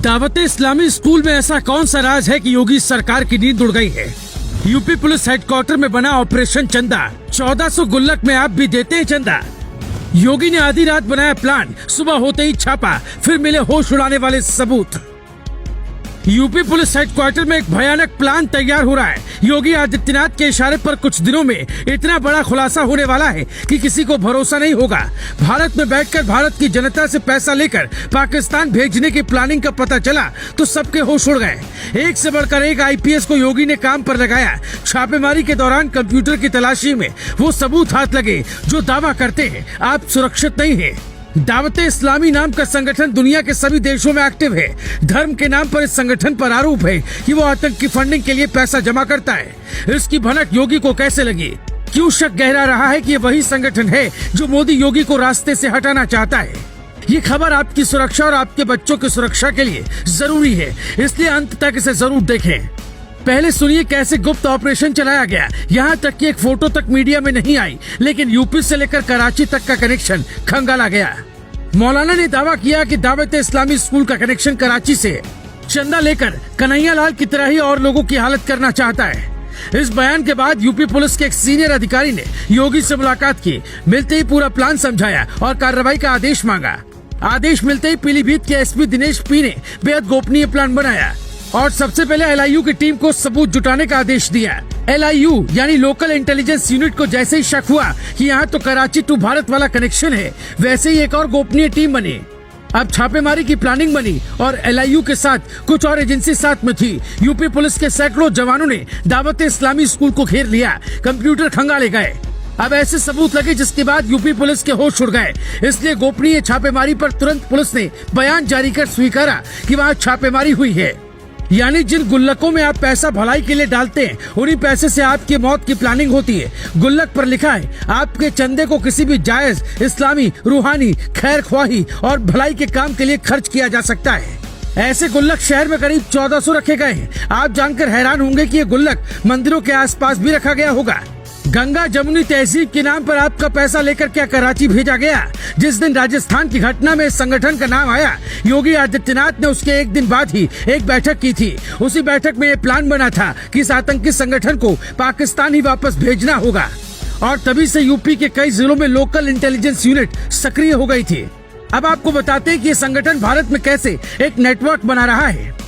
दावते इस्लामी school में ऐसा कौन सा राज है कि योगी सरकार की नींद उड़ गई है। यूपी पुलिस हेडक्वार्टर में बना ऑपरेशन चंदा। 1400 गुल्लक में आप भी देते हैं चंदा। योगी ने आधी रात बनाया प्लान, सुबह होते ही छापा, फिर मिले होश उड़ाने वाले सबूत। यूपी पुलिस हेडक्वार्टर में एक भयानक प्लान तैयार हो रहा है। योगी आदित्यनाथ के इशारे पर कुछ दिनों में इतना बड़ा खुलासा होने वाला है कि किसी को भरोसा नहीं होगा। भारत में बैठकर भारत की जनता से पैसा लेकर पाकिस्तान भेजने की प्लानिंग का पता चला तो सबके होश उड़ गए। एक से बढ़कर एक आईपीएस को योगी ने काम पर लगाया। छापेमारी के दौरान कंप्यूटर की तलाशी में वो सबूत हाथ लगे जो दावा करते हैं आप सुरक्षित नहीं है। दावते इस्लामी नाम का संगठन दुनिया के सभी देशों में एक्टिव है। धर्म के नाम पर इस संगठन पर आरोप है कि वो आतंक की फंडिंग के लिए पैसा जमा करता है। इसकी भनक योगी को कैसे लगी? क्यों शक गहरा रहा है कि ये वही संगठन है जो मोदी योगी को रास्ते से हटाना चाहता है? ये खबर आपकी सुरक्षा और आपके बच्चों की सुरक्षा के लिए जरूरी है, इसलिए अंत तक इसे जरूर देखें। पहले सुनिए कैसे गुप्त ऑपरेशन चलाया गया। यहाँ तक कि एक फोटो तक मीडिया में नहीं आई, लेकिन यूपी से लेकर कराची तक का कनेक्शन खंगाला गया। मौलाना ने दावा किया कि दावते इस्लामी स्कूल का कनेक्शन कराची से चंदा लेकर कन्हैया लाल की तरह ही और लोगों की हालत करना चाहता है। इस बयान के बाद यूपी पुलिस के एक सीनियर अधिकारी ने योगी से मुलाकात की। मिलते ही पूरा प्लान समझाया और कार्रवाई का आदेश मांगा। आदेश मिलते ही पीलीभीत के एसपी दिनेश पी ने बेहद गोपनीय प्लान बनाया और सबसे पहले एलआईयू की टीम को सबूत जुटाने का आदेश दिया। एलआईयू यानी लोकल इंटेलिजेंस यूनिट को जैसे ही शक हुआ कि यहाँ तो कराची टू भारत वाला कनेक्शन है, वैसे ही एक और गोपनीय टीम बनी। अब छापेमारी की प्लानिंग बनी और एलआईयू के साथ कुछ और एजेंसी साथ में थी। यूपी पुलिस के सैकड़ों जवानों ने दावते इस्लामी स्कूल को घेर लिया। कंप्यूटर खंगाले गए। अब ऐसे सबूत लगे जिसके बाद यूपी पुलिस के होश उड़ गए। इसलिए गोपनीय छापेमारी पर तुरंत पुलिस ने बयान जारी कर स्वीकारा कि वहाँ छापेमारी हुई है। यानी जिन गुल्लकों में आप पैसा भलाई के लिए डालते हैं, उन्हीं पैसे से आपकी मौत की प्लानिंग होती है। गुल्लक पर लिखा है आपके चंदे को किसी भी जायज इस्लामी, रूहानी, खैर ख्वाही और भलाई के काम के लिए खर्च किया जा सकता है। ऐसे गुल्लक शहर में करीब 1400 रखे गए हैं। आप जानकर हैरान होंगे कि ये गुल्लक मंदिरों के आसपास भी रखा गया होगा। गंगा जमुनी तहजीब के नाम पर आपका पैसा लेकर क्या कराची भेजा गया? जिस दिन राजस्थान की घटना में इस संगठन का नाम आया, योगी आदित्यनाथ ने उसके एक दिन बाद ही एक बैठक की थी। उसी बैठक में ये प्लान बना था कि इस आतंकी संगठन को पाकिस्तान ही वापस भेजना होगा और तभी से यूपी के कई जिलों में लोकल इंटेलिजेंस यूनिट सक्रिय हो गई थी। अब आपको बताते हैं कि ये संगठन भारत में कैसे एक नेटवर्क बना रहा है।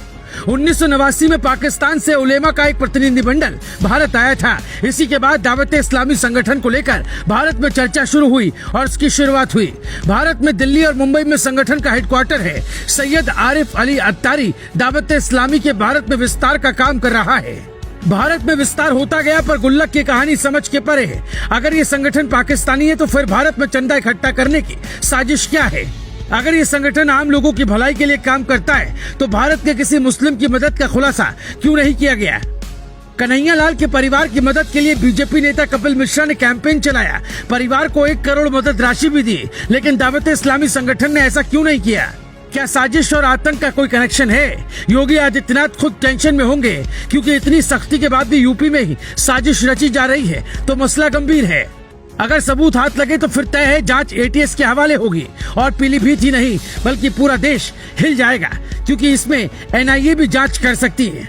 1989 में पाकिस्तान से उलेमा का एक प्रतिनिधिमंडल भारत आया था। इसी के बाद दावते इस्लामी संगठन को लेकर भारत में चर्चा शुरू हुई और इसकी शुरुआत हुई। भारत में दिल्ली और मुंबई में संगठन का हेडक्वार्टर है। सैयद आरिफ अली अत्तारी दावते इस्लामी के भारत में विस्तार का काम कर रहा है। भारत में विस्तार होता गया पर गुल्लक की कहानी समझ के परे है। अगर ये संगठन पाकिस्तानी है तो फिर भारत में चंदा इकट्ठा करने की साजिश क्या है? अगर ये संगठन आम लोगों की भलाई के लिए काम करता है तो भारत के किसी मुस्लिम की मदद का खुलासा क्यों नहीं किया गया? कन्हैया लाल के परिवार की मदद के लिए बीजेपी नेता कपिल मिश्रा ने कैंपेन चलाया। परिवार को 1 करोड़ मदद राशि भी दी, लेकिन दावते इस्लामी संगठन ने ऐसा क्यों नहीं किया? क्या साजिश और आतंक का कोई कनेक्शन है? योगी आदित्यनाथ खुद टेंशन में होंगे क्योंकि इतनी सख्ती के बाद भी यूपी में ही साजिश रची जा रही है तो मसला गंभीर है। अगर सबूत हाथ लगे तो फिर तय है जांच एटीएस के हवाले होगी और पीलीभीत ही नहीं बल्कि पूरा देश हिल जाएगा क्योंकि इसमें एनआईए भी जांच कर सकती है।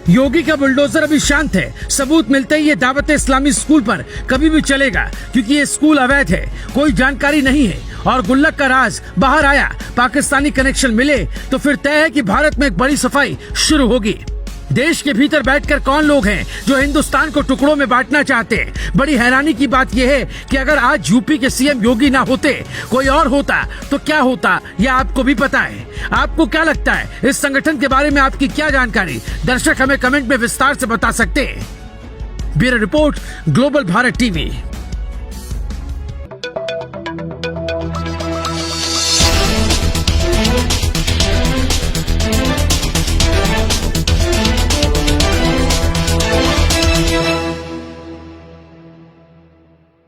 योगी का बुलडोजर अभी शांत है। सबूत मिलते ही ये दावते इस्लामी स्कूल पर कभी भी चलेगा क्योंकि ये स्कूल अवैध है, कोई जानकारी नहीं है और गुल्लक का राज बाहर आया, पाकिस्तानी कनेक्शन मिले तो फिर तय है कि भारत में एक बड़ी सफाई शुरू होगी। देश के भीतर बैठकर कौन लोग हैं जो हिंदुस्तान को टुकड़ों में बांटना चाहते हैं? बड़ी हैरानी की बात यह है कि अगर आज यूपी के सीएम योगी ना होते, कोई और होता तो क्या होता यह आपको भी पता है। आपको क्या लगता है इस संगठन के बारे में? आपकी क्या जानकारी? दर्शक हमें कमेंट में विस्तार से बता सकते हैं। Bureau report, global Bharat TV.